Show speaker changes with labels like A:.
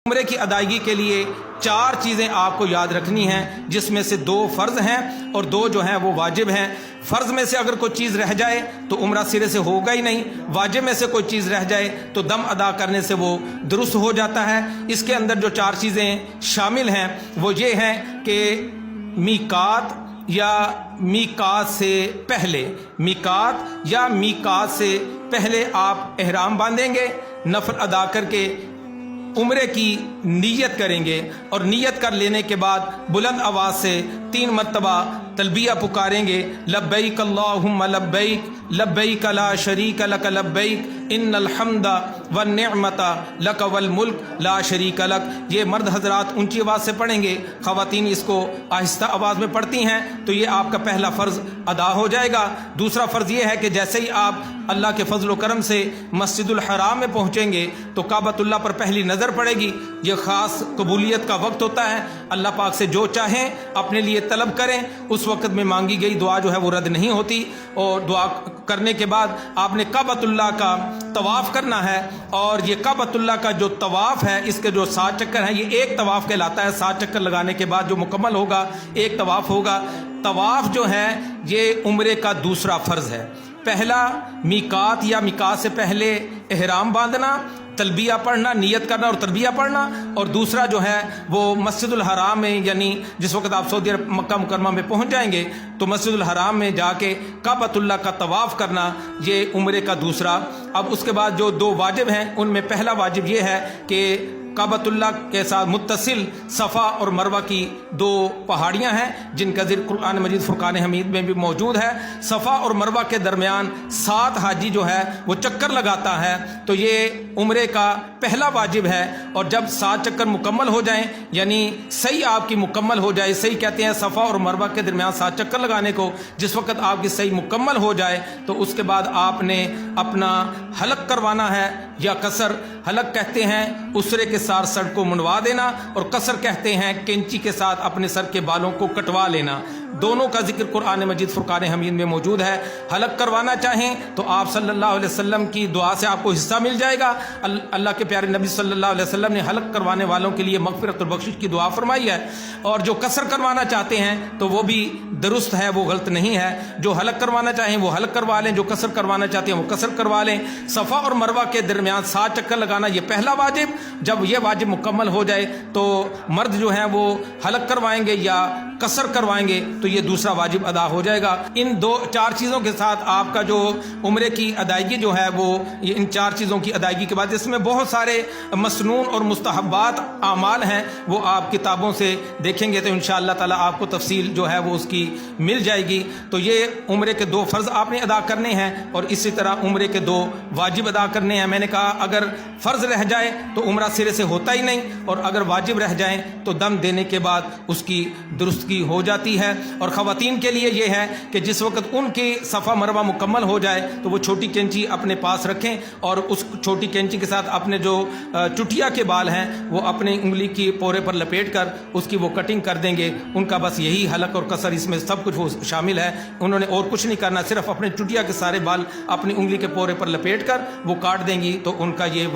A: عمرے کی ادائیگی کے لیے 4 چیزیں آپ کو یاد رکھنی ہیں، جس میں سے 2 فرض ہیں اور 2 جو ہیں وہ واجب ہیں۔ فرض میں سے اگر کوئی چیز رہ جائے تو عمرہ سرے سے ہوگا ہی نہیں، واجب میں سے کوئی چیز رہ جائے تو دم ادا کرنے سے وہ درست ہو جاتا ہے۔ اس کے اندر جو 4 چیزیں شامل ہیں وہ یہ ہیں کہ میقات یا میقات سے پہلے، میقات یا میقات سے پہلے آپ احرام باندھیں گے، نفل ادا کر کے عمرے کی نیت کریں گے، اور نیت کر لینے کے بعد بلند آواز سے 3 مرتبہ تلبیہ پکاریں گے، لبیک اللہم لبیک لبیک لا شریک لک لبیک ان الحمد والنعمت لک والملک لا شریک لک۔ یہ مرد حضرات اونچی آواز سے پڑھیں گے، خواتین اس کو آہستہ آواز میں پڑھتی ہیں، تو یہ آپ کا پہلا فرض ادا ہو جائے گا۔ دوسرا فرض یہ ہے کہ جیسے ہی آپ اللہ کے فضل و کرم سے مسجد الحرام میں پہنچیں گے تو کعبۃ اللہ پر پہلی نظر پڑے گی۔ یہ خاص قبولیت کا وقت ہوتا ہے، اللہ پاک سے جو چاہیں اپنے لیے طلب کریں، اس وقت میں مانگی گئی دعا جو ہے وہ رد نہیں ہوتی۔ اور دعا کرنے کے بعد آپ نے کعبۃ اللہ کا طواف کرنا ہے، اور یہ کعبۃ اللہ کا جو طواف ہے اس کے جو 7 چکر ہیں، یہ ایک طواف کہلاتا ہے۔ 7 چکر لگانے کے بعد جو مکمل ہوگا ایک طواف ہوگا۔ طواف جو ہے یہ عمرے کا دوسرا فرض ہے۔ پہلا میقات یا میقات سے پہلے احرام باندھنا، تلبیہ پڑھنا، نیت کرنا اور تلبیہ پڑھنا، اور دوسرا جو ہے وہ مسجد الحرام میں، یعنی جس وقت آپ سعودی عرب مکہ مکرمہ میں پہنچ جائیں گے تو مسجد الحرام میں جا کے کعبۃ اللہ کا طواف کرنا، یہ عمرے کا دوسرا۔ اب اس کے بعد جو 2 واجب ہیں ان میں پہلا واجب یہ ہے کہ کعبۃ اللہ کے ساتھ متصل صفا اور مروہ کی 2 پہاڑیاں ہیں جن کا ذکر قرآن مجید فرقان حمید میں بھی موجود ہے۔ صفا اور مروہ کے درمیان 7 حاجی جو ہے وہ چکر لگاتا ہے، تو یہ عمرے کا پہلا واجب ہے۔ اور جب 7 چکر مکمل ہو جائیں، یعنی صحیح آپ کی مکمل ہو جائے، صحیح کہتے ہیں صفا اور مروہ کے درمیان 7 چکر لگانے کو، جس وقت آپ کی صحیح مکمل ہو جائے تو اس کے بعد آپ نے اپنا حلق کروانا ہے یا قصر۔ حلق کہتے ہیں اسرے کے ساتھ سر کو منڈوا دینا، اور قصر کہتے ہیں کینچی کے ساتھ اپنے سر کے بالوں کو کٹوا لینا۔ دونوں کا ذکر قرآن مجید فرقان حمید میں موجود ہے۔ حلق کروانا چاہیں تو آپ صلی اللہ علیہ وسلم کی دعا سے آپ کو حصہ مل جائے گا۔ اللہ کے پیارے نبی صلی اللہ علیہ وسلم نے حلق کروانے والوں کے لیے مغفرت اور بخشش کی دعا فرمائی ہے۔ اور جو قصر کروانا چاہتے ہیں تو وہ بھی درست ہے، وہ غلط نہیں ہے۔ جو حلق کروانا چاہیں وہ حلق کروا لیں، جو قصر کروانا چاہتے ہیں وہ قصر کروا لیں۔ صفا اور مروہ کے درمیان 7 چکر لگانا یہ پہلا واجب۔ جب یہ واجب مکمل ہو جائے تو مرد جو ہیں وہ حلق کروائیں گے یا قصر کروائیں گے تو یہ دوسرا واجب ادا ہو جائے گا۔ ان 4 چیزوں کے ساتھ آپ کا جو عمرے کی ادائیگی جو ہے وہ ان 4 چیزوں کی ادائیگی کے بعد، اس میں بہت سارے مسنون اور مستحبات اعمال ہیں، وہ آپ کتابوں سے دیکھیں گے تو انشاءاللہ تعالی آپ کو تفصیل جو ہے وہ اس کی مل جائے گی۔ تو یہ عمرے کے 2 فرض آپ نے ادا کرنے ہیں، اور اسی طرح عمرے کے 2 واجب ادا کرنے ہیں۔ میں نے کہا اگر فرض رہ جائے تو عمرہ سرے سے ہوتا ہی نہیں، اور اگر واجب رہ جائیں تو دم دینے کے بعد اس کی درستگی ہو جاتی ہے۔ اور خواتین کے لیے یہ ہے کہ جس وقت ان کی صفا مروہ مکمل ہو جائے تو وہ چھوٹی کینچی اپنے پاس رکھیں، اور اس چھوٹی کینچی کے ساتھ اپنے جو چٹیا کے بال ہیں وہ اپنی انگلی کی پورے پر لپیٹ کر اس کی وہ کٹنگ کر دیں گے۔ ان کا بس یہی حلق اور قصر، اس میں سب کچھ وہ شامل ہے، انہوں نے اور کچھ نہیں کرنا، صرف اپنے چٹیا کے سارے بال اپنی انگلی کے پورے پر لپیٹ کر وہ کاٹ دیں گی، تو ان کا یہ